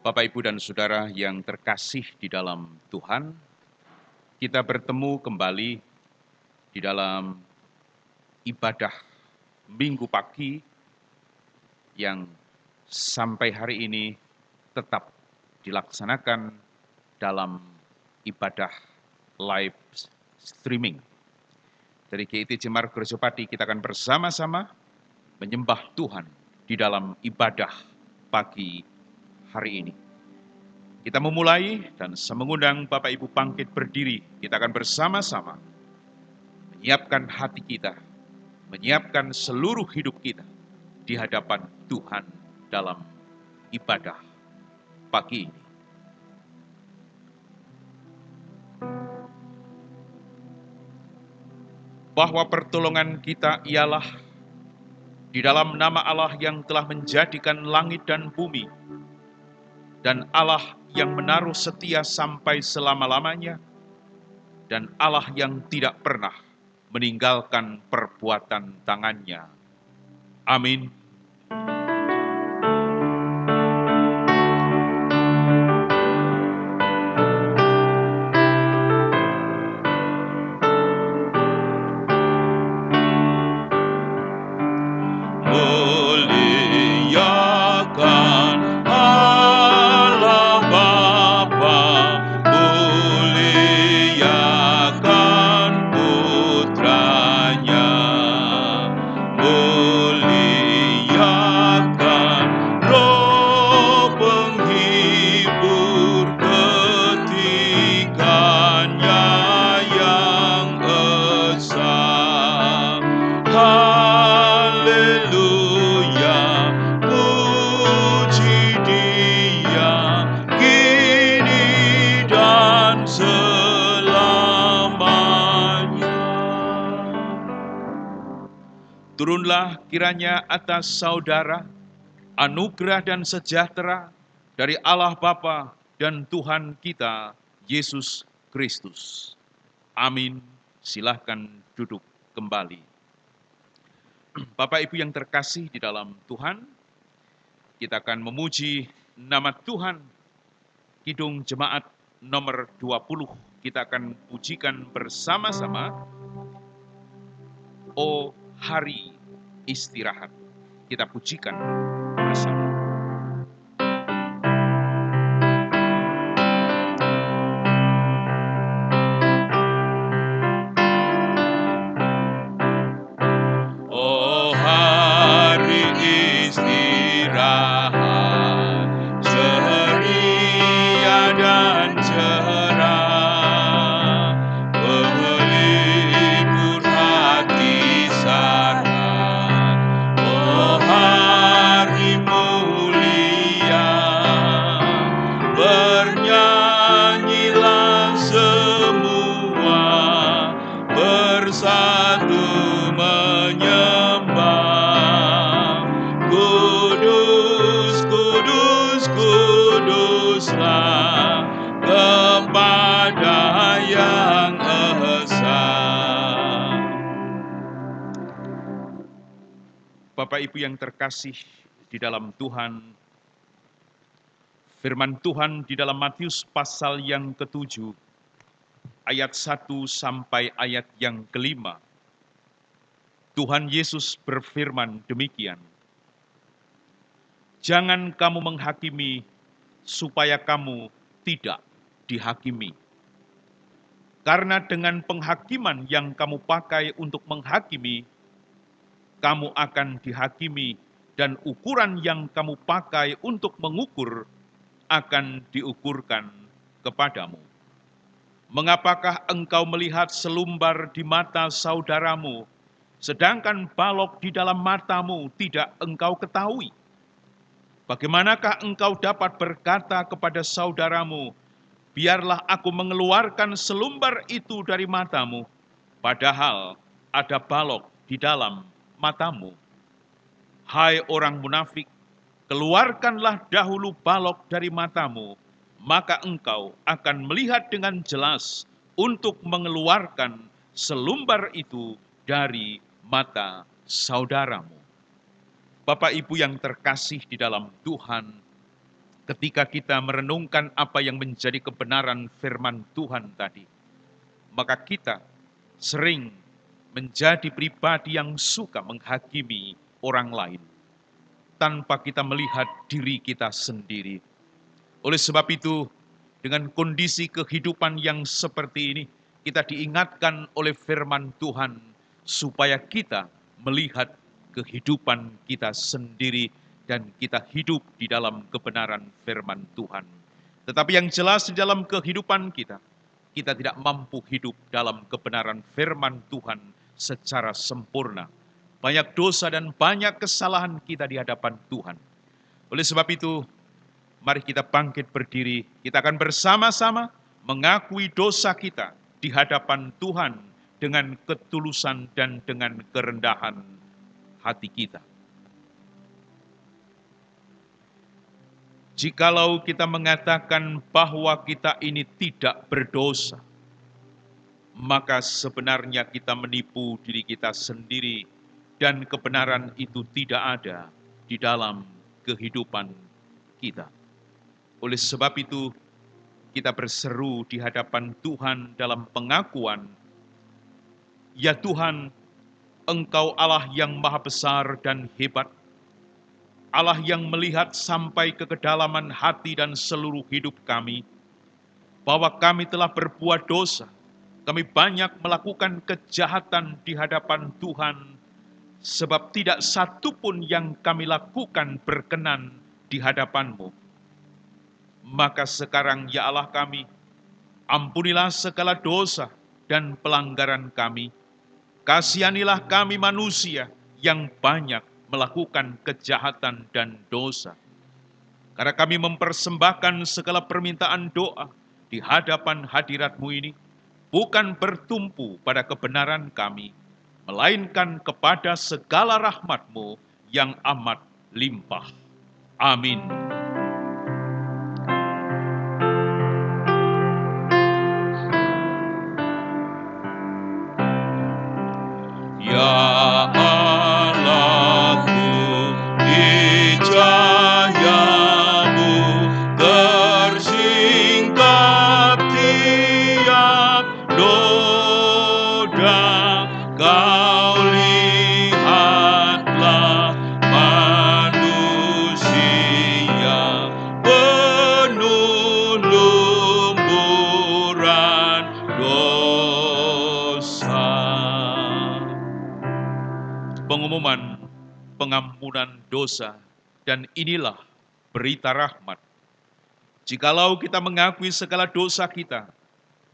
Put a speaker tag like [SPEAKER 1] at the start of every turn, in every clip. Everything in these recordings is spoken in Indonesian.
[SPEAKER 1] Bapak, Ibu, dan Saudara yang terkasih di dalam Tuhan, kita bertemu kembali di dalam ibadah Minggu pagi yang sampai hari ini tetap dilaksanakan dalam ibadah live streaming. Dari GIT Jemar Gerjopati kita akan bersama-sama menyembah Tuhan di dalam ibadah pagi hari ini. Kita memulai dan mengundang Bapak Ibu bangkit berdiri. Kita akan bersama-sama menyiapkan hati kita, menyiapkan seluruh hidup kita di hadapan Tuhan dalam ibadah pagi ini. Bahwa pertolongan kita ialah di dalam nama Allah yang telah menjadikan langit dan bumi, dan Allah yang menaruh setia sampai selama-lamanya, dan Allah yang tidak pernah meninggalkan perbuatan tangannya. Amin. Muliakan Allah Bapa, muliakan Putranya, muliakan Roh penghibur ketiganya yang esa. Haleluya, puji Dia kini dan selamanya. Turunlah kiranya atas saudara anugerah dan sejahtera dari Allah Bapa dan Tuhan kita Yesus Kristus. Amin. Silahkan duduk kembali. Bapak Ibu yang terkasih di dalam Tuhan, kita akan memuji nama Tuhan. Kidung Jemaat nomor 20, kita akan pujikan bersama-sama. Oh hari istirahat, kita pujikan bersama. Oh hari istirahat, ceria dan cerah, penghibur hati sarat. Oh hari mulia, bernyanyilah semua, bersatu menyembah. Kudus, kudus, kuduslah kepada Yang Esa. Bapak Ibu yang terkasih di dalam Tuhan, firman Tuhan di dalam Matius pasal yang ke-7, ayat 1 sampai ayat yang ke-5. Tuhan Yesus berfirman demikian. Jangan kamu menghakimi supaya kamu tidak dihakimi. Karena dengan penghakiman yang kamu pakai untuk menghakimi, kamu akan dihakimi, dan ukuran yang kamu pakai untuk mengukur akan diukurkan kepadamu. Mengapakah engkau melihat selumbar di mata saudaramu, sedangkan balok di dalam matamu tidak engkau ketahui? Bagaimanakah engkau dapat berkata kepada saudaramu, biarlah aku mengeluarkan selumbar itu dari matamu, padahal ada balok di dalam matamu? Hai orang munafik, keluarkanlah dahulu balok dari matamu, maka engkau akan melihat dengan jelas untuk mengeluarkan selumbar itu dari mata saudaramu. Bapak Ibu yang terkasih di dalam Tuhan, ketika kita merenungkan apa yang menjadi kebenaran firman Tuhan tadi, maka kita sering menjadi pribadi yang suka menghakimi orang lain tanpa kita melihat diri kita sendiri. Oleh sebab itu, dengan kondisi kehidupan yang seperti ini, kita diingatkan oleh firman Tuhan supaya kita melihat kehidupan kita sendiri dan kita hidup di dalam kebenaran firman Tuhan. Tetapi yang jelas di dalam kehidupan kita, kita tidak mampu hidup dalam kebenaran firman Tuhan secara sempurna. Banyak dosa dan banyak kesalahan kita di hadapan Tuhan. Oleh sebab itu, mari kita bangkit berdiri. Kita akan bersama-sama mengakui dosa kita di hadapan Tuhan dengan ketulusan dan dengan kerendahan hati kita. Jikalau kita mengatakan bahwa kita ini tidak berdosa, maka sebenarnya kita menipu diri kita sendiri dan kebenaran itu tidak ada di dalam kehidupan kita. Oleh sebab itu, kita berseru di hadapan Tuhan dalam pengakuan, ya Tuhan, Engkau Allah yang maha besar dan hebat, Allah yang melihat sampai ke kedalaman hati dan seluruh hidup kami, bahwa kami telah berbuat dosa, kami banyak melakukan kejahatan di hadapan Tuhan, sebab tidak satu pun yang kami lakukan berkenan di hadapan-Mu. Maka sekarang ya Allah kami, ampunilah segala dosa dan pelanggaran kami. Kasihanilah kami manusia yang banyak melakukan kejahatan dan dosa. Karena kami mempersembahkan segala permintaan doa di hadapan hadirat-Mu ini, bukan bertumpu pada kebenaran kami, melainkan kepada segala rahmat-Mu yang amat limpah. Amin. Ya Allahku, di cahaya-Mu tersingkap tiap noda. Kau lihatlah manusia penuh lumburan dosa. Pengumuman pengampunan dosa, dan inilah berita rahmat. Jikalau kita mengakui segala dosa kita,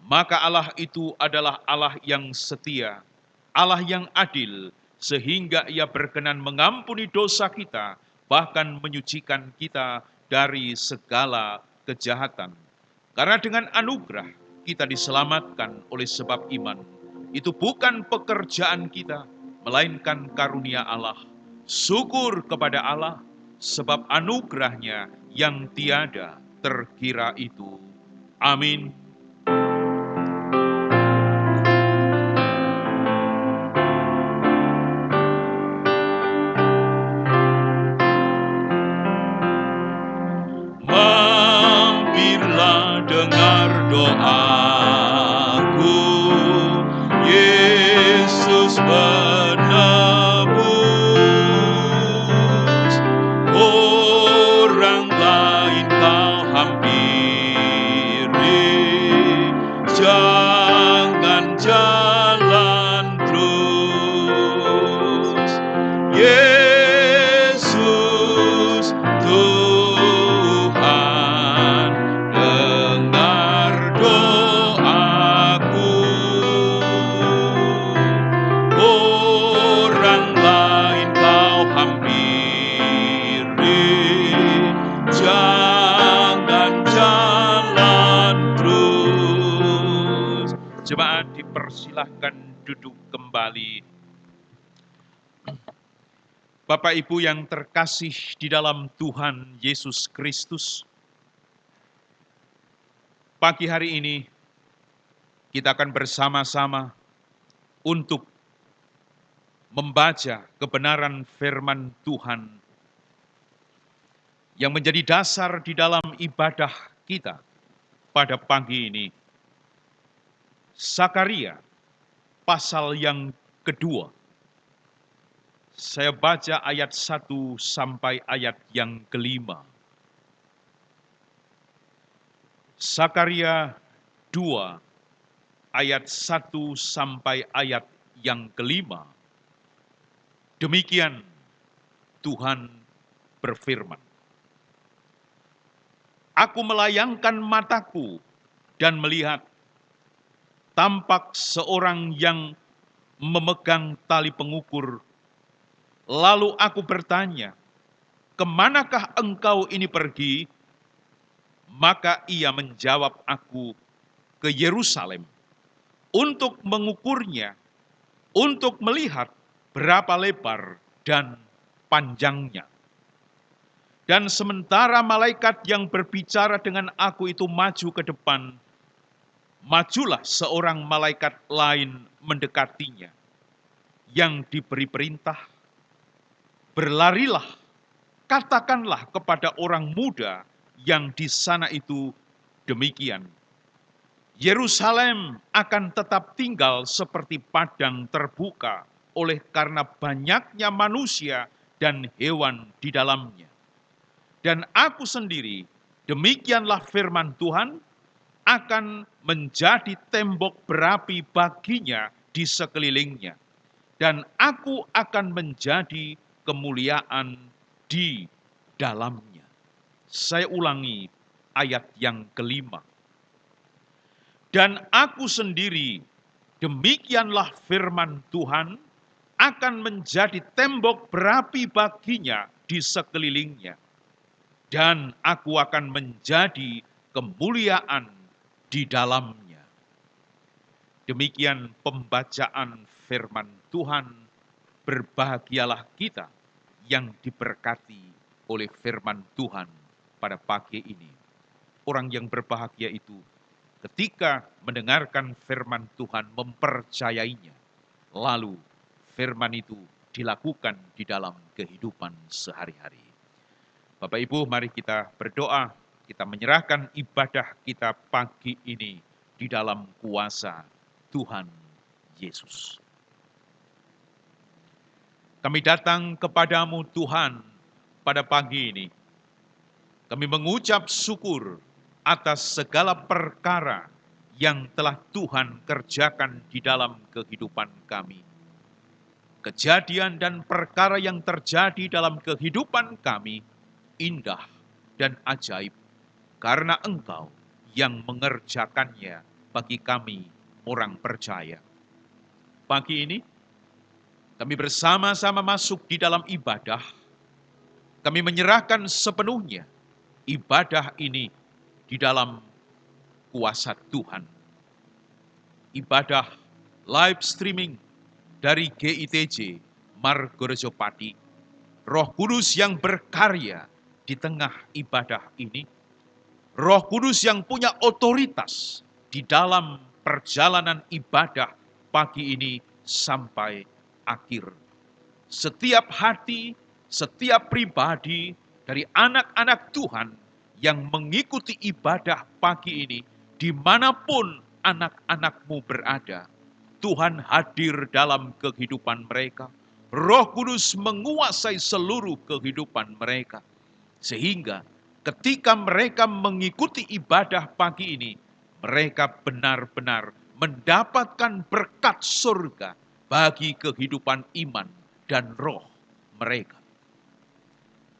[SPEAKER 1] maka Allah itu adalah Allah yang setia, Allah yang adil, sehingga Ia berkenan mengampuni dosa kita, bahkan menyucikan kita dari segala kejahatan. Karena dengan anugerah kita diselamatkan oleh sebab iman. Itu bukan pekerjaan kita, melainkan karunia Allah. Syukur kepada Allah, sebab anugerahnya yang tiada terkira itu. Amin. Mampirlah dengar doaku, Yesus penebus. Orang lain kau hampiri, jangan jalan terus. Yesus Tuhan, dengar doaku. Orang lain kau hampiri, jangan jalan terus. Jemaat dipersilahkan duduk kembali. Bapak Ibu yang terkasih di dalam Tuhan Yesus Kristus, pagi hari ini kita akan bersama-sama untuk membaca kebenaran firman Tuhan. yang menjadi dasar di dalam ibadah kita pada pagi ini. Sakaria pasal yang kedua. Saya baca ayat 1 sampai ayat yang kelima. Sakaria 2 ayat 1 sampai ayat yang kelima. Demikian Tuhan berfirman. Aku melayangkan mataku dan melihat tampak seorang yang memegang tali pengukur. Lalu aku bertanya, kemanakah engkau ini pergi? Maka ia menjawab aku, ke Yerusalem, untuk mengukurnya, untuk melihat berapa lebar dan panjangnya. Dan sementara malaikat yang berbicara dengan aku itu maju ke depan, majulah seorang malaikat lain mendekatinya, yang diberi perintah, berlarilah, katakanlah kepada orang muda yang di sana itu demikian. Yerusalem akan tetap tinggal seperti padang terbuka oleh karena banyaknya manusia dan hewan di dalamnya. Dan aku sendiri, demikianlah firman Tuhan, akan menjadi tembok berapi baginya di sekelilingnya. Dan aku akan menjadi kemuliaan di dalamnya. Saya ulangi ayat yang kelima. Dan aku sendiri, demikianlah firman Tuhan, akan menjadi tembok berapi baginya di sekelilingnya. Dan aku akan menjadi kemuliaan di dalamnya. Demikian pembacaan firman Tuhan. Berbahagialah kita yang diberkati oleh firman Tuhan pada pagi ini. Orang yang berbahagia itu ketika mendengarkan firman Tuhan mempercayainya, lalu firman itu dilakukan di dalam kehidupan sehari-hari. Bapak Ibu, mari kita berdoa, kita menyerahkan ibadah kita pagi ini di dalam kuasa Tuhan Yesus. Kami datang kepadamu Tuhan pada pagi ini. Kami mengucap syukur atas segala perkara yang telah Tuhan kerjakan di dalam kehidupan kami. Kejadian dan perkara yang terjadi dalam kehidupan kami indah dan ajaib, karena Engkau yang mengerjakannya bagi kami orang percaya. Pagi ini, kami bersama-sama masuk di dalam ibadah. Kami menyerahkan sepenuhnya ibadah ini di dalam kuasa Tuhan. Ibadah live streaming dari GITJ Margorejo Pati. Roh Kudus yang berkarya di tengah ibadah ini. Roh Kudus yang punya otoritas di dalam perjalanan ibadah pagi ini sampai akhir. Setiap hati, setiap pribadi dari anak-anak Tuhan yang mengikuti ibadah pagi ini, dimanapun anak-anakmu berada, Tuhan hadir dalam kehidupan mereka. Roh Kudus menguasai seluruh kehidupan mereka. Sehingga ketika mereka mengikuti ibadah pagi ini, mereka benar-benar mendapatkan berkat surga bagi kehidupan iman dan roh mereka.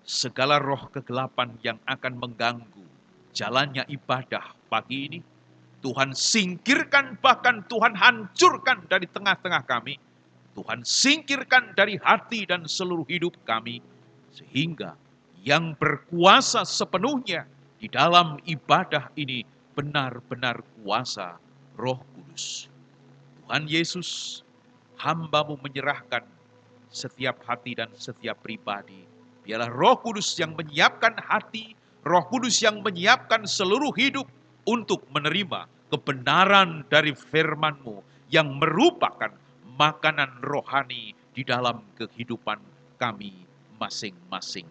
[SPEAKER 1] Segala roh kegelapan yang akan mengganggu jalannya ibadah pagi ini, Tuhan singkirkan, bahkan Tuhan hancurkan dari tengah-tengah kami. Tuhan singkirkan dari hati dan seluruh hidup kami, sehingga yang berkuasa sepenuhnya di dalam ibadah ini benar-benar kuasa Roh Kudus. Tuhan Yesus, hamba-Mu menyerahkan setiap hati dan setiap pribadi. Biarlah Roh Kudus yang menyiapkan hati, Roh Kudus yang menyiapkan seluruh hidup untuk menerima kebenaran dari firman-Mu yang merupakan makanan rohani di dalam kehidupan kami masing-masing.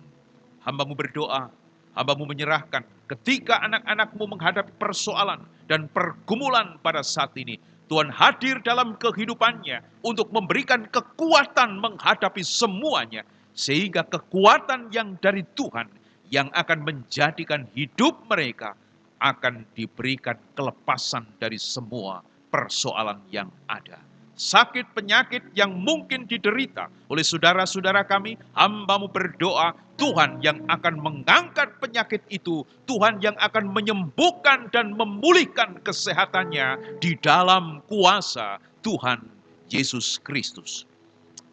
[SPEAKER 1] Hamba-Mu berdoa, Hamba-Mu menyerahkan ketika anak-anak-Mu menghadapi persoalan dan pergumulan pada saat ini. Tuhan hadir dalam kehidupannya untuk memberikan kekuatan menghadapi semuanya. Sehingga kekuatan yang dari Tuhan yang akan menjadikan hidup mereka akan diberikan kelepasan dari semua persoalan yang ada. Sakit penyakit yang mungkin diderita oleh saudara-saudara kami, hamba-Mu berdoa, Tuhan yang akan mengangkat penyakit itu, Tuhan yang akan menyembuhkan dan memulihkan kesehatannya di dalam kuasa Tuhan Yesus Kristus.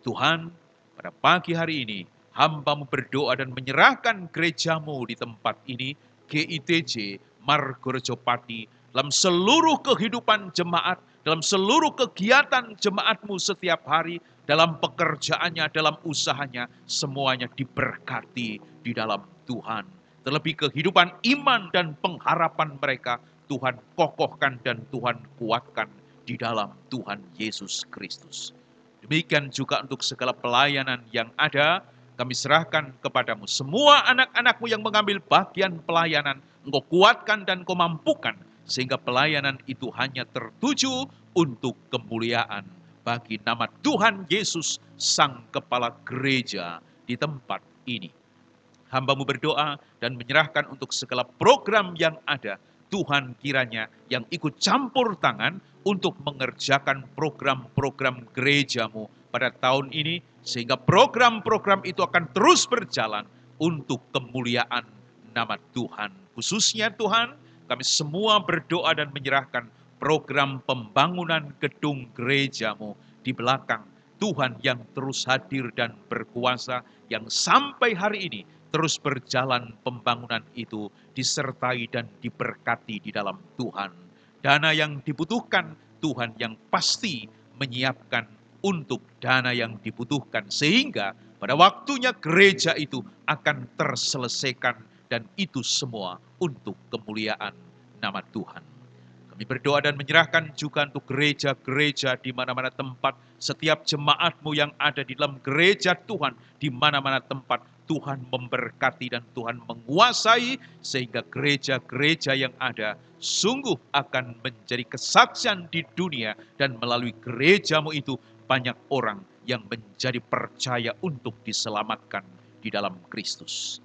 [SPEAKER 1] Tuhan, pada pagi hari ini, hamba-Mu berdoa dan menyerahkan gereja-Mu di tempat ini, GITJ Margorejo Pati, dalam seluruh kehidupan jemaat, dalam seluruh kegiatan jemaat-Mu setiap hari, dalam pekerjaannya, dalam usahanya, semuanya diberkati di dalam Tuhan. Terlebih kehidupan iman dan pengharapan mereka, Tuhan kokohkan dan Tuhan kuatkan di dalam Tuhan Yesus Kristus. Demikian juga untuk segala pelayanan yang ada, kami serahkan kepadamu. Semua anak-anakmu yang mengambil bagian pelayanan, Engkau kuatkan dan Engkau mampukan, sehingga pelayanan itu hanya tertuju untuk kemuliaan bagi nama Tuhan Yesus, Sang Kepala Gereja di tempat ini. Hamba-Mu berdoa dan menyerahkan untuk segala program yang ada. Tuhan kiranya yang ikut campur tangan untuk mengerjakan program-program gereja-Mu pada tahun ini. Sehingga program-program itu akan terus berjalan untuk kemuliaan nama Tuhan. Khususnya Tuhan, kami semua berdoa dan menyerahkan program pembangunan gedung gereja-Mu di belakang. Tuhan yang terus hadir dan berkuasa, yang sampai hari ini terus berjalan pembangunan itu disertai dan diberkati di dalam Tuhan. Dana yang dibutuhkan, Tuhan yang pasti menyiapkan untuk dana yang dibutuhkan. Sehingga pada waktunya gereja itu akan terselesaikan dan itu semua untuk kemuliaan nama Tuhan. Kami berdoa dan menyerahkan juga untuk gereja-gereja di mana-mana tempat, setiap jemaat-Mu yang ada di dalam gereja Tuhan, di mana-mana tempat Tuhan memberkati dan Tuhan menguasai, sehingga gereja-gereja yang ada sungguh akan menjadi kesaksian di dunia, dan melalui gereja-Mu itu banyak orang yang menjadi percaya untuk diselamatkan di dalam Kristus.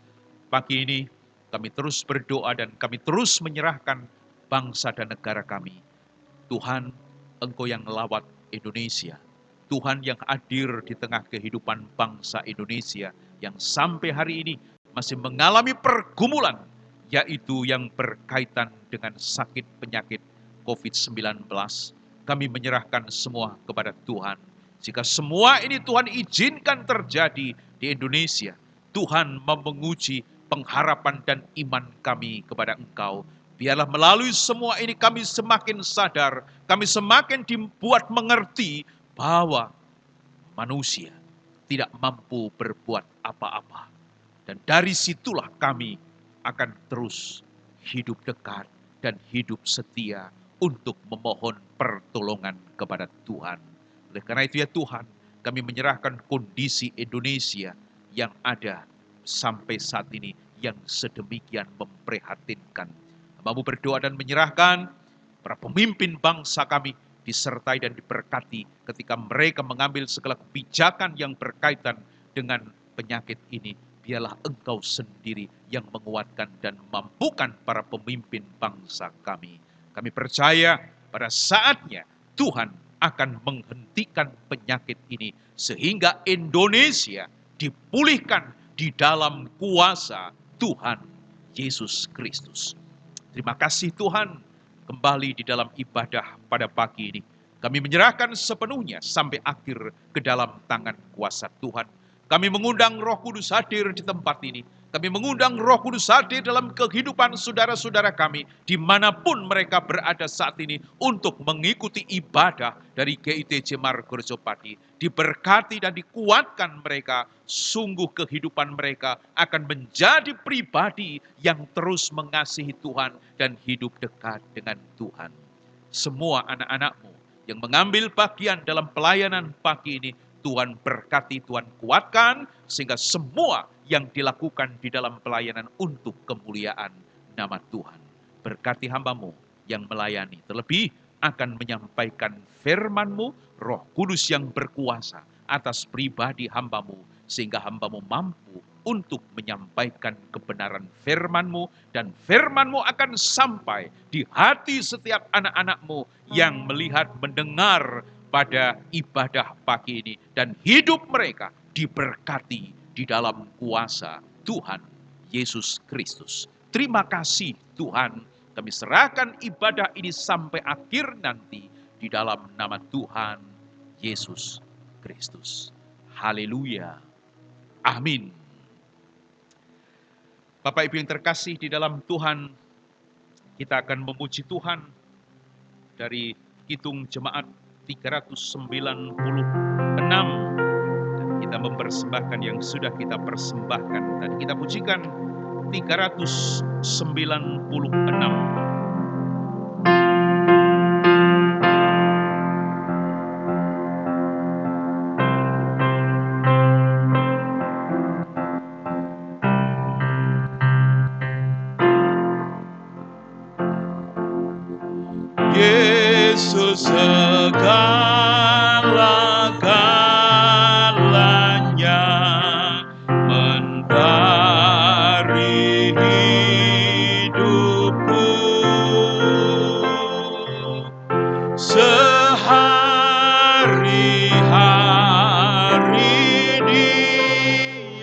[SPEAKER 1] Pagi ini kami terus berdoa dan kami terus menyerahkan bangsa dan negara kami. Tuhan, Engkau yang melawat Indonesia. Tuhan yang hadir di tengah kehidupan bangsa Indonesia yang sampai hari ini masih mengalami pergumulan, yaitu yang berkaitan dengan sakit penyakit COVID-19. Kami menyerahkan semua kepada Tuhan. Jika semua ini Tuhan izinkan terjadi di Indonesia, Tuhan menguji pengharapan dan iman kami kepada Engkau. Biarlah melalui semua ini kami semakin sadar, kami semakin dibuat mengerti bahwa manusia tidak mampu berbuat apa-apa. Dan dari situlah kami akan terus hidup dekat dan hidup setia untuk memohon pertolongan kepada Tuhan. Oleh karena itu ya Tuhan, kami menyerahkan kondisi Indonesia yang ada sampai saat ini yang sedemikian memprihatinkan. Hamba-Mu berdoa dan menyerahkan para pemimpin bangsa kami disertai dan diberkati ketika mereka mengambil segala kebijakan yang berkaitan dengan penyakit ini. Biarlah Engkau sendiri yang menguatkan dan mampukan para pemimpin bangsa kami. Kami percaya pada saatnya Tuhan akan menghentikan penyakit ini sehingga Indonesia dipulihkan di dalam kuasa Tuhan Yesus Kristus. Terima kasih Tuhan, kembali di dalam ibadah pada pagi ini. Kami menyerahkan sepenuhnya sampai akhir ke dalam tangan kuasa Tuhan. Kami mengundang Roh Kudus hadir di tempat ini. Kami mengundang Roh Kudus hadir dalam kehidupan saudara-saudara kami, dimanapun mereka berada saat ini, untuk mengikuti ibadah dari GITJ Margorejo Pati. Diberkati dan dikuatkan mereka, sungguh kehidupan mereka akan menjadi pribadi yang terus mengasihi Tuhan dan hidup dekat dengan Tuhan. Semua anak-anak-Mu yang mengambil bagian dalam pelayanan pagi ini, Tuhan berkati, Tuhan kuatkan, sehingga semua yang dilakukan di dalam pelayanan untuk kemuliaan nama Tuhan. Berkati hamba-Mu yang melayani, terlebih akan menyampaikan firman-Mu, Roh Kudus yang berkuasa atas pribadi hamba-Mu, sehingga hamba-Mu mampu untuk menyampaikan kebenaran firman-Mu, dan firman-Mu akan sampai di hati setiap anak-anak-Mu yang melihat, mendengar pada ibadah pagi ini, dan hidup mereka diberkati di dalam kuasa Tuhan Yesus Kristus. Terima kasih Tuhan, kami serahkan ibadah ini sampai akhir nanti di dalam nama Tuhan Yesus Kristus. Haleluya. Amin. Bapak Ibu yang terkasih di dalam Tuhan, kita akan memuji Tuhan dari Kidung Jemaat 396, dan kita mempersembahkan yang sudah kita persembahkan. Tadi kita pujikan 396. Yesus segala-galanya, mentari hidupku, sehari-hari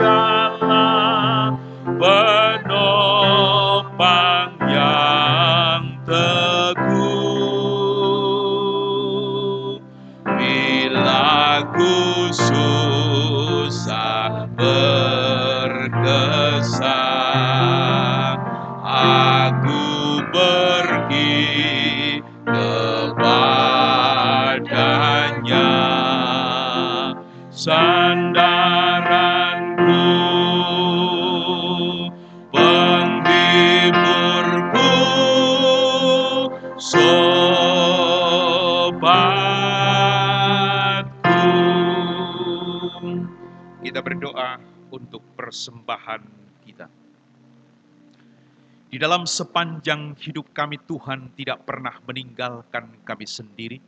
[SPEAKER 1] Dialah penopang yang teguh. Bila ku susah berkesan, aku pergi kepadanya. Sandaranku, penghiburku, sobatku. Kita berdoa untuk persembahan kita. Di dalam sepanjang hidup kami, Tuhan tidak pernah meninggalkan kami sendiri.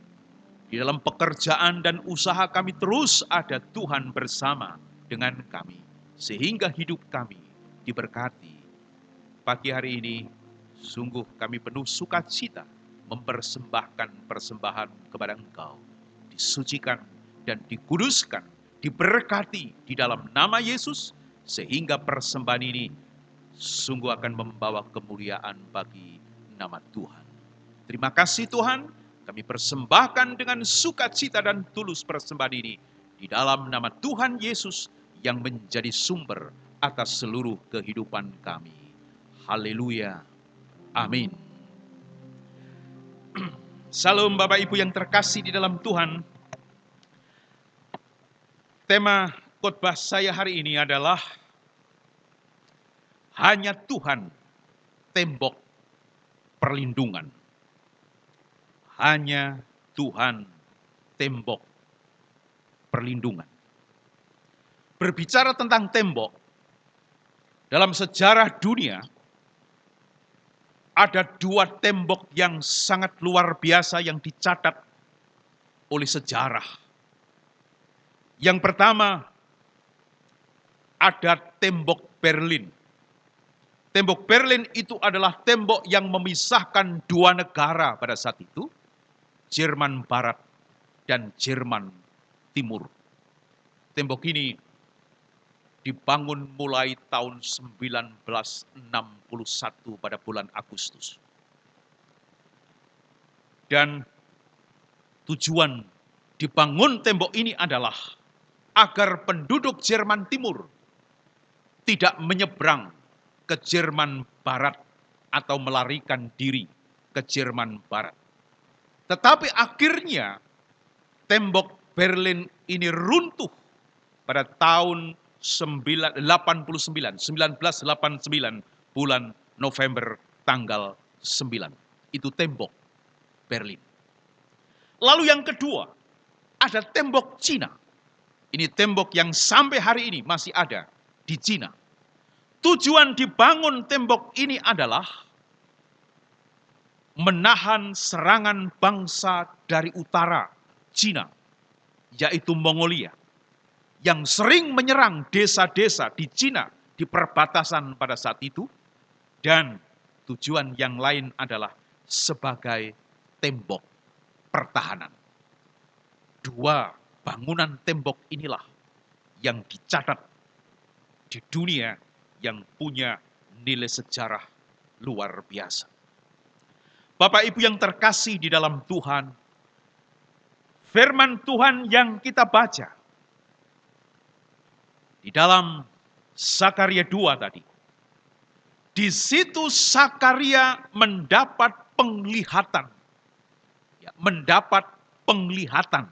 [SPEAKER 1] Di dalam pekerjaan dan usaha kami terus ada Tuhan bersama dengan kami, sehingga hidup kami diberkati. Pagi hari ini, sungguh kami penuh sukacita mempersembahkan persembahan kepada Engkau. Disucikan dan dikuduskan, diberkati di dalam nama Yesus, sehingga persembahan ini sungguh akan membawa kemuliaan bagi nama Tuhan. Terima kasih Tuhan, kami persembahkan dengan sukacita dan tulus persembahan ini di dalam nama Tuhan Yesus yang menjadi sumber atas seluruh kehidupan kami. Haleluya. Amin. Salam Bapak Ibu yang terkasih di dalam Tuhan. Tema khotbah saya hari ini adalah hanya Tuhan tembok perlindungan. Hanya Tuhan tembok perlindungan. Berbicara tentang tembok, dalam sejarah dunia ada dua tembok yang sangat luar biasa yang dicatat oleh sejarah. Yang pertama, ada tembok Berlin. Tembok Berlin itu adalah tembok yang memisahkan dua negara pada saat itu, Jerman Barat dan Jerman Timur. Tembok ini dibangun mulai tahun 1961 pada bulan Agustus. Dan tujuan dibangun tembok ini adalah agar penduduk Jerman Timur tidak menyeberang ke Jerman Barat atau melarikan diri ke Jerman Barat. Tetapi akhirnya tembok Berlin ini runtuh pada tahun 1989 bulan November tanggal 9. Itu tembok Berlin. Lalu yang kedua, ada tembok Cina. Ini tembok yang sampai hari ini masih ada di Cina. tujuan dibangun tembok ini adalah menahan serangan bangsa dari utara Cina, yaitu Mongolia, yang sering menyerang desa-desa di Cina di perbatasan pada saat itu, dan tujuan yang lain adalah sebagai tembok pertahanan. Dua bangunan tembok inilah yang dicatat di dunia yang punya nilai sejarah luar biasa. Bapak Ibu yang terkasih di dalam Tuhan, firman Tuhan yang kita baca di dalam Zakaria 2 tadi. Di situ Zakaria mendapat penglihatan. Ya, mendapat penglihatan.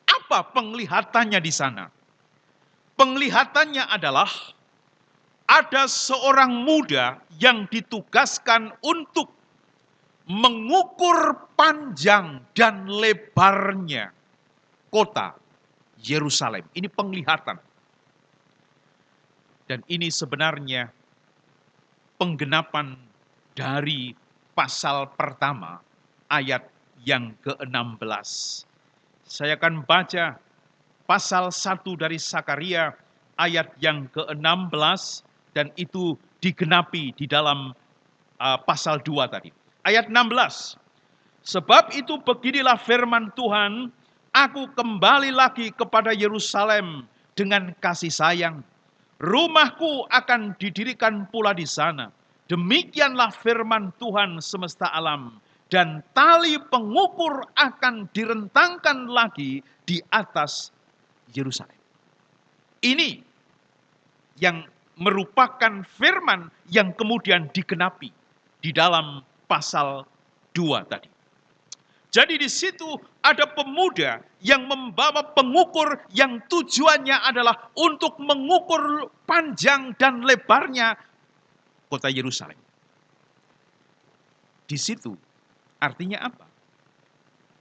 [SPEAKER 1] Apa penglihatannya di sana? Penglihatannya adalah ada seorang muda yang ditugaskan untuk mengukur panjang dan lebarnya kota Yerusalem. Ini penglihatan. Dan ini sebenarnya penggenapan dari pasal pertama ayat yang ke-16. Saya akan baca pasal 1 dari Zakaria ayat yang ke-16 dan itu digenapi di dalam pasal 2 tadi. Ayat 16. Sebab itu beginilah firman Tuhan, aku kembali lagi kepada Yerusalem dengan kasih sayang. Rumahku akan didirikan pula di sana. Demikianlah firman Tuhan semesta alam. Dan tali pengukur akan direntangkan lagi di atas Yerusalem. Ini yang merupakan firman yang kemudian digenapi di dalam pasal 2 tadi. Jadi di situ ada pemuda yang membawa pengukur yang tujuannya adalah untuk mengukur panjang dan lebarnya kota Yerusalem. Di situ artinya apa?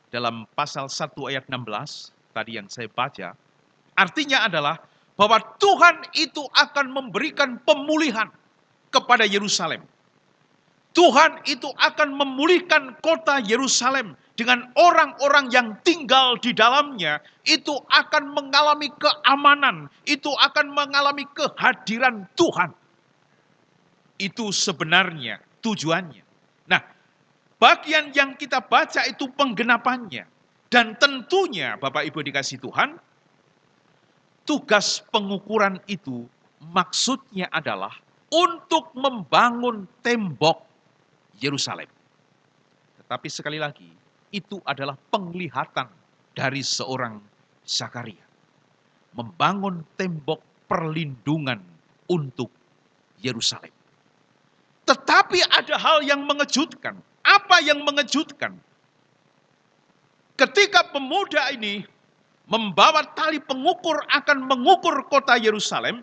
[SPEAKER 1] Dalam pasal 1 ayat 16 tadi yang saya baca, artinya adalah bahwa Tuhan itu akan memberikan pemulihan kepada Yerusalem. Tuhan itu akan memulihkan kota Yerusalem dengan orang-orang yang tinggal di dalamnya. Itu akan mengalami keamanan, itu akan mengalami kehadiran Tuhan. Itu sebenarnya tujuannya. Nah, bagian yang kita baca itu penggenapannya. Dan tentunya Bapak Ibu dikasih Tuhan, tugas pengukuran itu maksudnya adalah untuk membangun tembok Yerusalem. Tetapi sekali lagi, itu adalah penglihatan dari seorang Zakaria. Membangun tembok perlindungan untuk Yerusalem. Tetapi ada hal yang mengejutkan. Apa yang mengejutkan? Ketika pemuda ini membawa tali pengukur akan mengukur kota Yerusalem,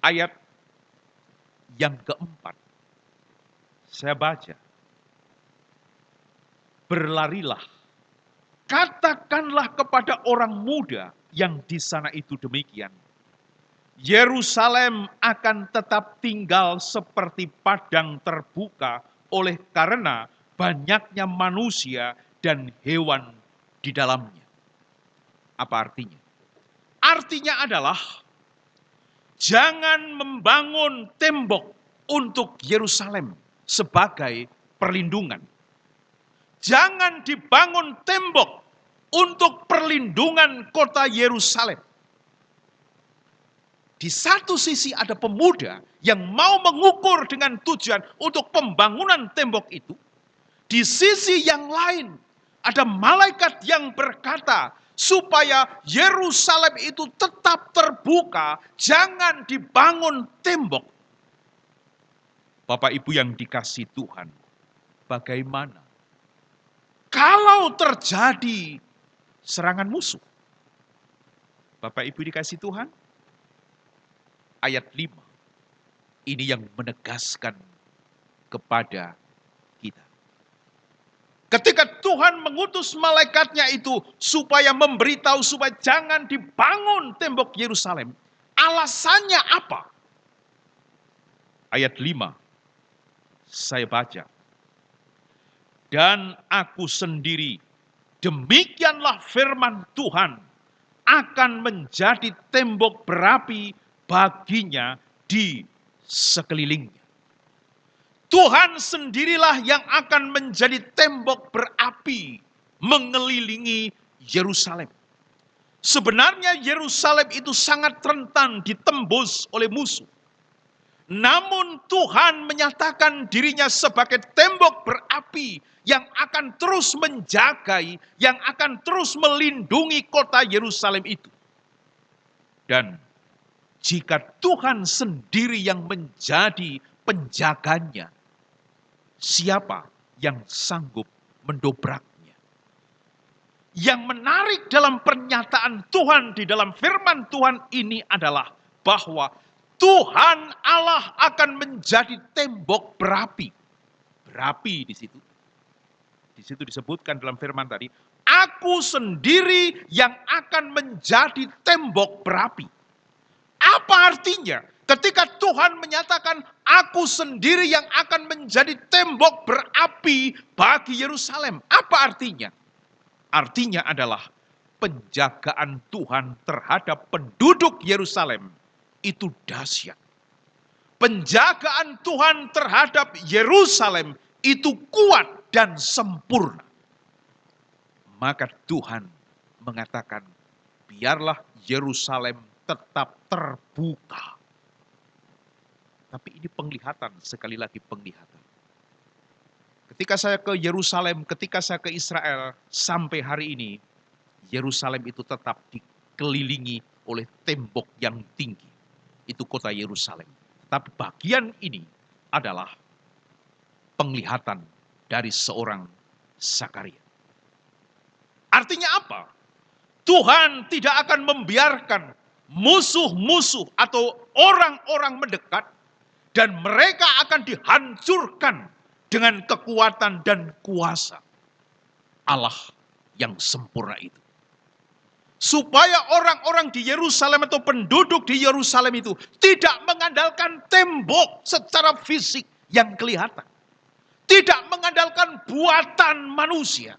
[SPEAKER 1] ayat yang keempat, saya baca, berlarilah, katakanlah kepada orang muda yang di sana itu demikian, Yerusalem akan tetap tinggal seperti padang terbuka oleh karena banyaknya manusia dan hewan di dalamnya. Apa artinya? Artinya adalah jangan membangun tembok untuk Yerusalem sebagai perlindungan. Jangan dibangun tembok untuk perlindungan kota Yerusalem. Di satu sisi ada pemuda yang mau mengukur dengan tujuan untuk pembangunan tembok itu. Di sisi yang lain ada malaikat yang berkata supaya Yerusalem itu tetap terbuka, jangan dibangun tembok. Bapak Ibu yang dikasih Tuhan, bagaimana kalau terjadi serangan musuh? Bapak Ibu dikasih Tuhan, ayat 5, ini yang menegaskan kepada kita. Ketika Tuhan mengutus malaikatnya itu supaya memberitahu supaya jangan dibangun tembok Yerusalem, Alasannya apa? Ayat 5, saya baca. Dan aku sendiri, demikianlah firman Tuhan, akan menjadi tembok berapi baginya di sekelilingnya. Tuhan sendirilah yang akan menjadi tembok berapi mengelilingi Yerusalem. Sebenarnya Yerusalem itu sangat rentan ditembus oleh musuh. Namun Tuhan menyatakan dirinya sebagai tembok berapi yang akan terus menjagai, yang akan terus melindungi kota Yerusalem itu. Dan jika Tuhan sendiri yang menjadi penjaganya, siapa yang sanggup mendobraknya? Yang menarik dalam pernyataan Tuhan di dalam firman Tuhan ini adalah bahwa Tuhan Allah akan menjadi tembok berapi. Berapi di situ. Di situ disebutkan dalam firman tadi, aku sendiri yang akan menjadi tembok berapi. Apa artinya? Ketika Tuhan menyatakan, aku sendiri yang akan menjadi tembok berapi bagi Yerusalem. Apa artinya? Artinya adalah penjagaan Tuhan terhadap penduduk Yerusalem itu dahsyat. Penjagaan Tuhan terhadap Yerusalem itu kuat dan sempurna. Maka Tuhan mengatakan, biarlah Yerusalem tetap terbuka. Tapi ini penglihatan, sekali lagi penglihatan. Ketika saya ke Yerusalem, ketika saya ke Israel, sampai hari ini, Yerusalem itu tetap dikelilingi oleh tembok yang tinggi. Itu kota Yerusalem. Tapi bagian ini adalah penglihatan dari seorang Zakaria. Artinya apa? Tuhan tidak akan membiarkan musuh-musuh atau orang-orang mendekat dan mereka akan dihancurkan dengan kekuatan dan kuasa Allah yang sempurna itu. Supaya orang-orang di Yerusalem atau penduduk di Yerusalem itu tidak mengandalkan tembok secara fisik yang kelihatan. Tidak mengandalkan buatan manusia.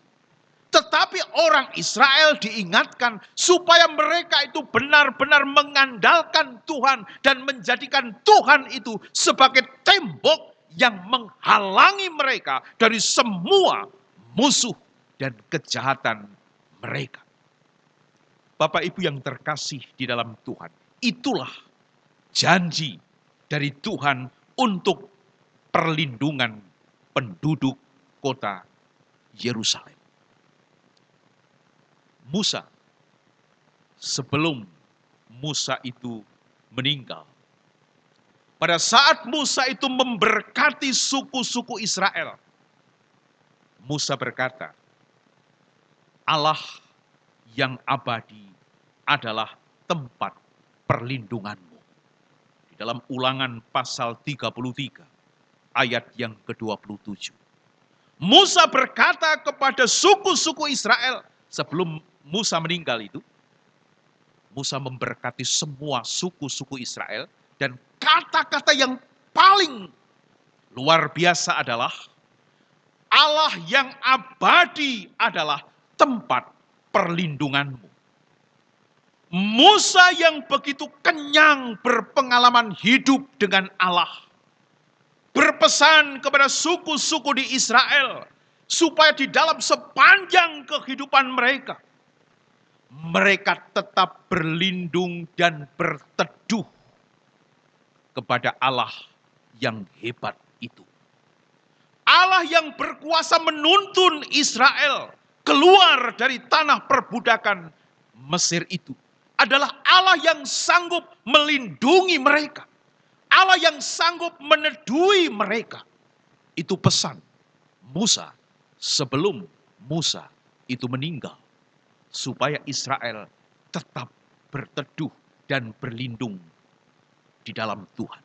[SPEAKER 1] Tetapi orang Israel diingatkan supaya mereka itu benar-benar mengandalkan Tuhan dan menjadikan Tuhan itu sebagai tembok yang menghalangi mereka dari semua musuh dan kejahatan mereka. Bapak Ibu yang terkasih di dalam Tuhan, itulah janji dari Tuhan untuk perlindungan penduduk kota Yerusalem. Musa, sebelum Musa itu meninggal, pada saat Musa itu memberkati suku-suku Israel, Musa berkata, Allah yang abadi adalah tempat perlindunganmu. Di dalam Ulangan pasal 33, ayat yang ke-27. Musa berkata kepada suku-suku Israel, sebelum Musa meninggal itu, Musa memberkati semua suku-suku Israel, dan kata-kata yang paling luar biasa adalah, Allah yang abadi adalah tempat perlindunganmu. Musa yang begitu kenyang berpengalaman hidup dengan Allah, berpesan kepada suku-suku di Israel, supaya di dalam sepanjang kehidupan mereka, mereka tetap berlindung dan berteduh kepada Allah yang hebat itu. Allah yang berkuasa menuntun Israel keluar dari tanah perbudakan Mesir itu adalah Allah yang sanggup melindungi mereka. Allah yang sanggup meneduhi mereka. Itu pesan Musa sebelum Musa itu meninggal. Supaya Israel tetap berteduh dan berlindung di dalam Tuhan.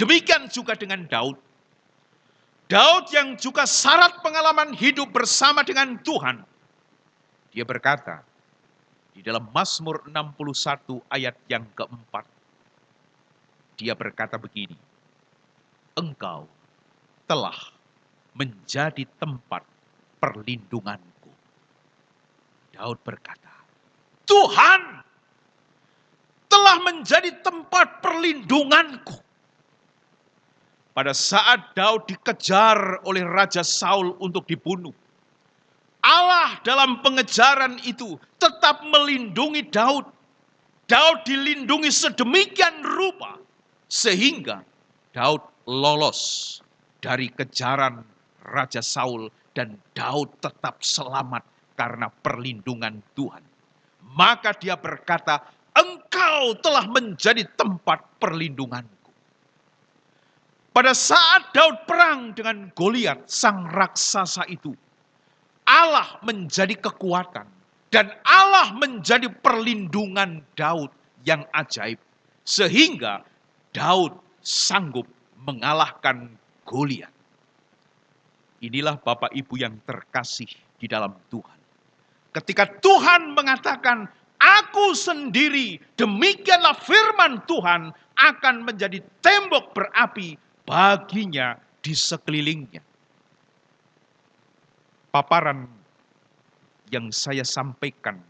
[SPEAKER 1] Demikian juga dengan Daud. Daud yang juga syarat pengalaman hidup bersama dengan Tuhan. Dia berkata, Di dalam Mazmur 61 ayat yang keempat, dia berkata begini, Engkau telah menjadi tempat perlindunganku. Daud berkata, Tuhan telah menjadi tempat perlindunganku. Pada saat Daud dikejar oleh Raja Saul untuk dibunuh, Allah dalam pengejaran itu tetap melindungi Daud. Daud dilindungi sedemikian rupa sehingga Daud lolos dari kejaran Raja Saul dan Daud tetap selamat karena perlindungan Tuhan. Maka dia berkata, Engkau telah menjadi tempat perlindunganku. Pada saat Daud perang dengan Goliat, sang raksasa itu, Allah menjadi kekuatan dan Allah menjadi perlindungan Daud yang ajaib. Sehingga Daud sanggup mengalahkan Goliat. Inilah Bapak Ibu yang terkasih di dalam Tuhan. Ketika Tuhan mengatakan, Aku sendiri, demikianlah firman Tuhan, akan menjadi tembok berapi baginya di sekelilingnya. Paparan yang saya sampaikan,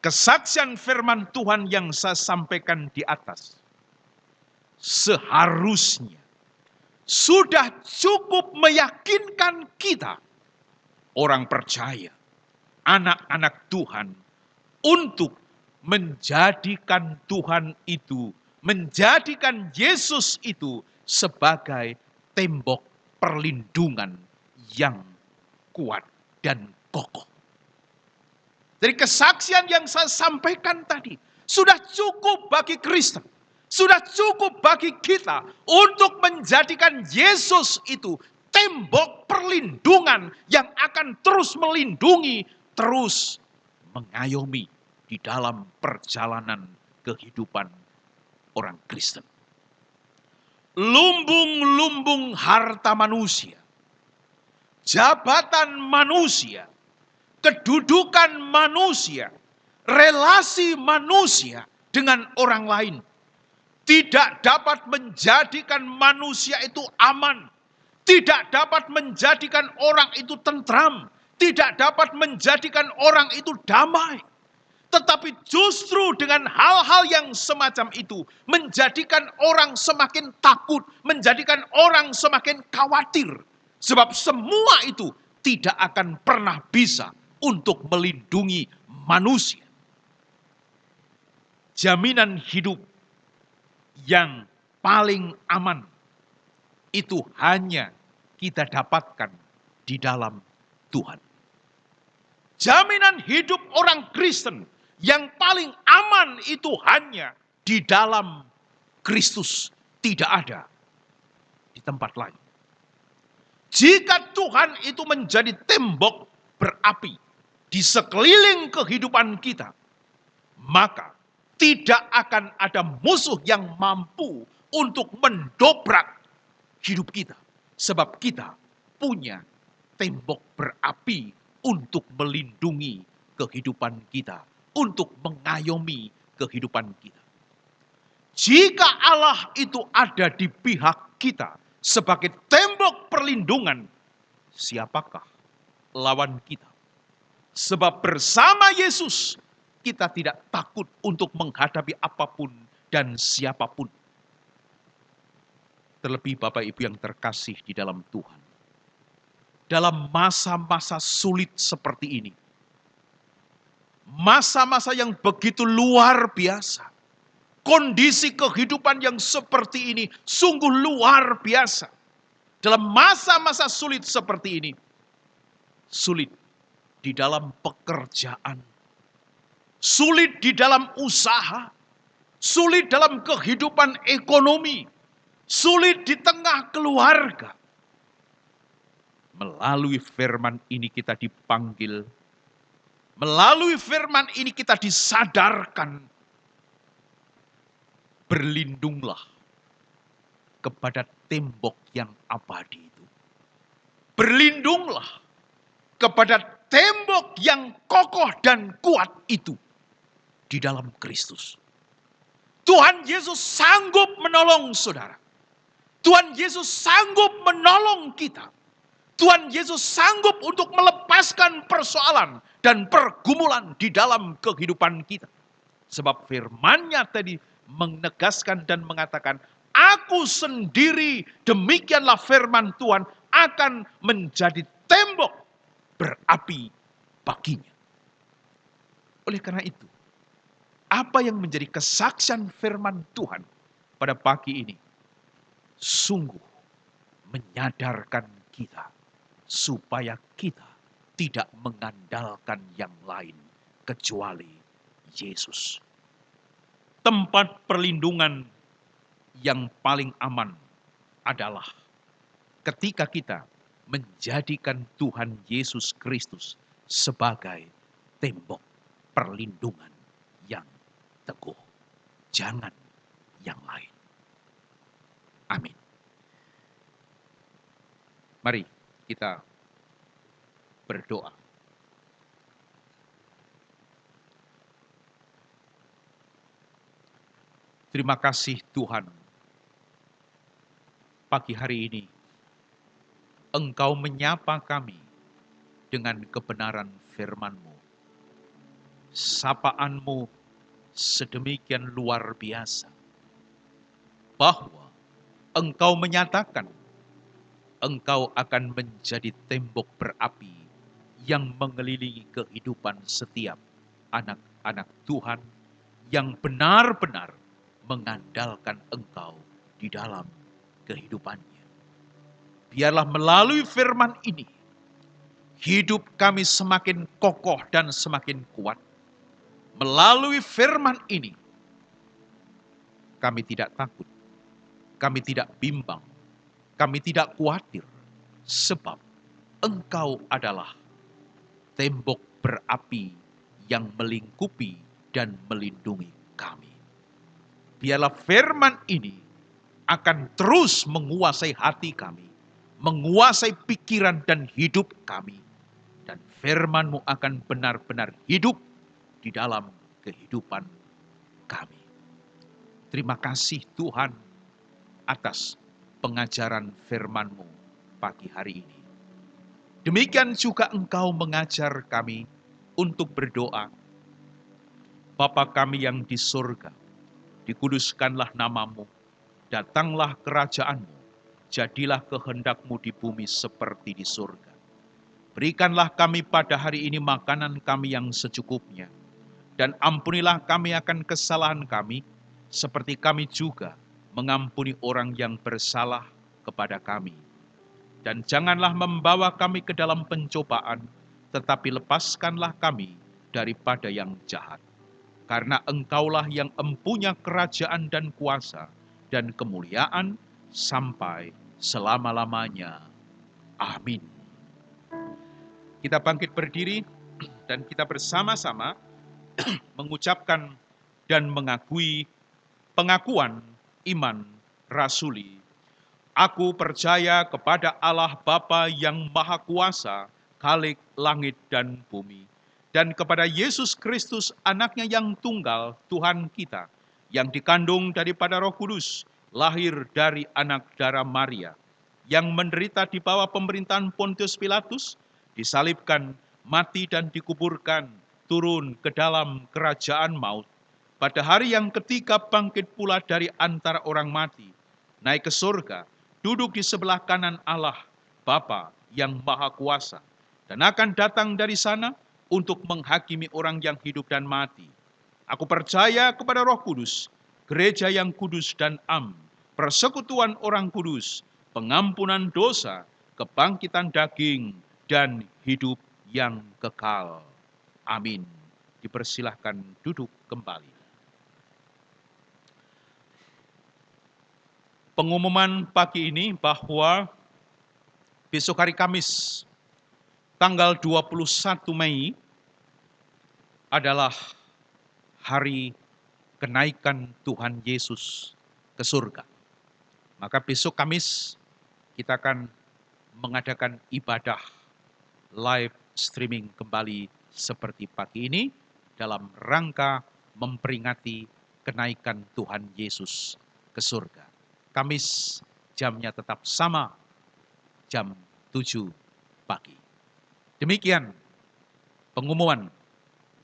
[SPEAKER 1] kesaksian firman Tuhan yang saya sampaikan di atas, seharusnya sudah cukup meyakinkan kita, orang percaya, anak-anak Tuhan, untuk menjadikan Tuhan itu, menjadikan Yesus itu sebagai tembok perlindungan yang kuat dan kokoh. Dari kesaksian yang saya sampaikan tadi, sudah cukup bagi Kristen, sudah cukup bagi kita untuk menjadikan Yesus itu tembok perlindungan yang akan terus melindungi, terus mengayomi di dalam perjalanan kehidupan orang Kristen. Lumbung-lumbung harta manusia, jabatan manusia, kedudukan manusia, relasi manusia dengan orang lain tidak dapat menjadikan manusia itu aman, tidak dapat menjadikan orang itu tentram, tidak dapat menjadikan orang itu damai. Tetapi justru dengan hal-hal yang semacam itu menjadikan orang semakin takut, menjadikan orang semakin khawatir. Sebab semua itu tidak akan pernah bisa untuk melindungi manusia. Jaminan hidup yang paling aman itu hanya kita dapatkan di dalam Tuhan. Jaminan hidup orang Kristen yang paling aman itu hanya di dalam Kristus, tidak ada di tempat lain. Jika Tuhan itu menjadi tembok berapi di sekeliling kehidupan kita, maka tidak akan ada musuh yang mampu untuk mendobrak hidup kita. Sebab kita punya tembok berapi untuk melindungi kehidupan kita, untuk mengayomi kehidupan kita. Jika Allah itu ada di pihak kita sebagai tembok perlindungan, siapakah lawan kita? Sebab bersama Yesus kita tidak takut untuk menghadapi apapun dan siapapun. Terlebih Bapak Ibu yang terkasih di dalam Tuhan. Dalam masa-masa sulit seperti ini, masa-masa yang begitu luar biasa, kondisi kehidupan yang seperti ini sungguh luar biasa. Dalam masa-masa sulit seperti ini, sulit di dalam pekerjaan, sulit di dalam usaha, sulit dalam kehidupan ekonomi, sulit di tengah keluarga. Melalui firman ini kita dipanggil, melalui firman ini kita disadarkan, berlindunglah kepada tembok yang abadi itu. Berlindunglah kepada tembok yang kokoh dan kuat itu. di dalam Kristus. Tuhan Yesus sanggup menolong saudara. Tuhan Yesus sanggup menolong kita. Tuhan Yesus sanggup untuk melepaskan persoalan dan pergumulan di dalam kehidupan kita. Sebab firman-Nya tadi menegaskan dan mengatakan, aku sendiri, demikianlah firman Tuhan, akan menjadi tembok berapi baginya. Oleh karena itu, apa yang menjadi kesaksian firman Tuhan pada pagi ini? Sungguh menyadarkan kita supaya kita tidak mengandalkan yang lain kecuali Yesus. Tempat perlindungan yang paling aman adalah ketika kita menjadikan Tuhan Yesus Kristus sebagai tembok perlindungan yang teguh. Jangan yang lain. Amin. Mari kita berdoa. Terima kasih Tuhan. Pagi hari ini, Engkau menyapa kami dengan kebenaran firman-Mu. Sapaan-Mu sedemikian luar biasa, bahwa Engkau menyatakan Engkau akan menjadi tembok berapi yang mengelilingi kehidupan setiap anak-anak Tuhan yang benar-benar mengandalkan Engkau di dalam kehidupannya. Biarlah melalui firman ini, hidup kami semakin kokoh dan semakin kuat. Melalui firman ini, kami tidak takut, kami tidak bimbang, kami tidak khawatir, sebab Engkau adalah tembok berapi yang melingkupi dan melindungi kami. Biarlah firman ini akan terus menguasai hati kami, menguasai pikiran dan hidup kami, dan firman-Mu akan benar-benar hidup di dalam kehidupan kami. Terima kasih Tuhan atas pengajaran firman-Mu pagi hari ini. Demikian juga Engkau mengajar kami untuk berdoa. Bapa kami yang di surga, dikuduskanlah nama-Mu, datanglah kerajaan-Mu, jadilah kehendak-Mu di bumi seperti di surga. Berikanlah kami pada hari ini makanan kami yang secukupnya, dan ampunilah kami akan kesalahan kami, seperti kami juga mengampuni orang yang bersalah kepada kami. Dan janganlah membawa kami ke dalam pencobaan, tetapi lepaskanlah kami daripada yang jahat. Karena Engkaulah yang empunya kerajaan dan kuasa dan kemuliaan sampai selama-lamanya. Amin. Kita bangkit berdiri dan kita bersama-sama mengucapkan dan mengakui pengakuan iman rasuli. Aku percaya kepada Allah Bapa yang Maha Kuasa, Khalik langit dan bumi, dan kepada Yesus Kristus anaknya yang tunggal, Tuhan kita, yang dikandung daripada Roh Kudus, lahir dari anak darah Maria, yang menderita di bawah pemerintahan Pontius Pilatus, disalibkan, mati dan dikuburkan, turun ke dalam kerajaan maut. Pada hari yang ketiga bangkit pula dari antara orang mati, naik ke surga, duduk di sebelah kanan Allah, Bapa yang Maha Kuasa, dan akan datang dari sana untuk menghakimi orang yang hidup dan mati. Aku percaya kepada Roh Kudus, gereja yang kudus dan persekutuan orang kudus, pengampunan dosa, kebangkitan daging, dan hidup yang kekal. Amin. Dipersilahkan duduk kembali. Pengumuman pagi ini bahwa besok hari Kamis, tanggal 21 Mei, adalah hari kenaikan Tuhan Yesus ke surga. Maka besok Kamis kita akan mengadakan ibadah live streaming kembali seperti pagi ini dalam rangka memperingati kenaikan Tuhan Yesus ke surga. Kamis jamnya tetap sama, jam 7 pagi. Demikian pengumuman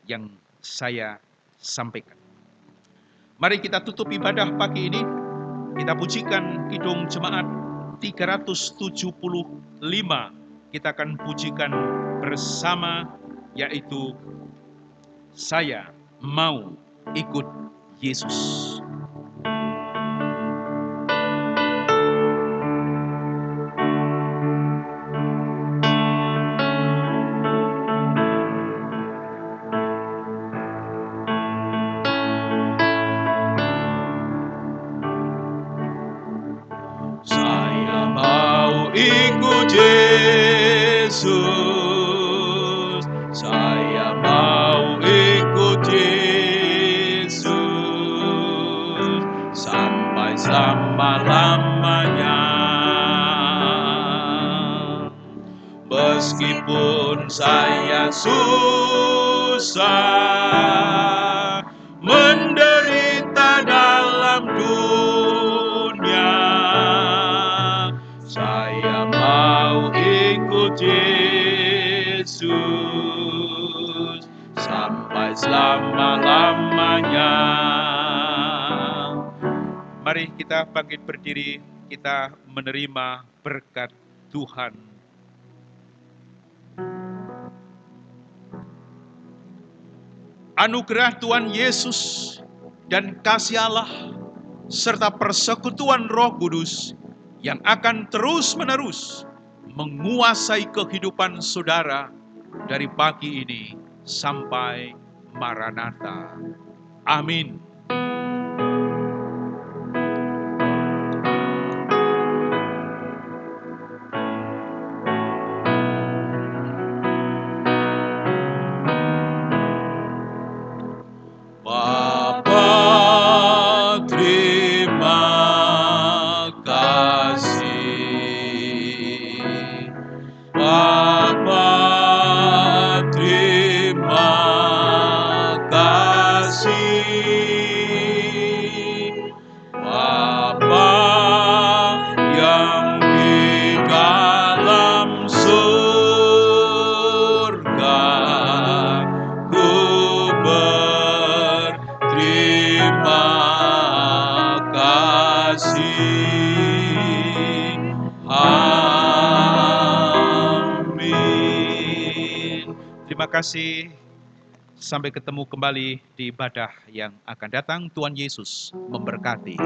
[SPEAKER 1] yang saya sampaikan. Mari kita tutup ibadah pagi ini. Kita pujikan Kidung Jemaat 375. Kita akan pujikan bersama, yaitu Saya Mau Ikut Yesus. Saya mau ikut Yesus, saya mau ikut Yesus, sampai selama-lamanya. Meskipun saya susah, menderita dalam dunia, saya mau ikut Yesus sampai selama-lamanya. Mari kita bangkit berdiri, kita menerima berkat Tuhan. Anugerah Tuhan Yesus dan kasih Allah serta persekutuan Roh Kudus yang akan terus-menerus menguasai kehidupan saudara dari pagi ini sampai Maranatha. Amin. Bapa, terima kasih. Bapa, terima kasih. Bapa yang di dalam surga, ku berterima kasih. Amin. Terima kasih. Sampai ketemu kembali di ibadah yang akan datang. Tuhan Yesus memberkati.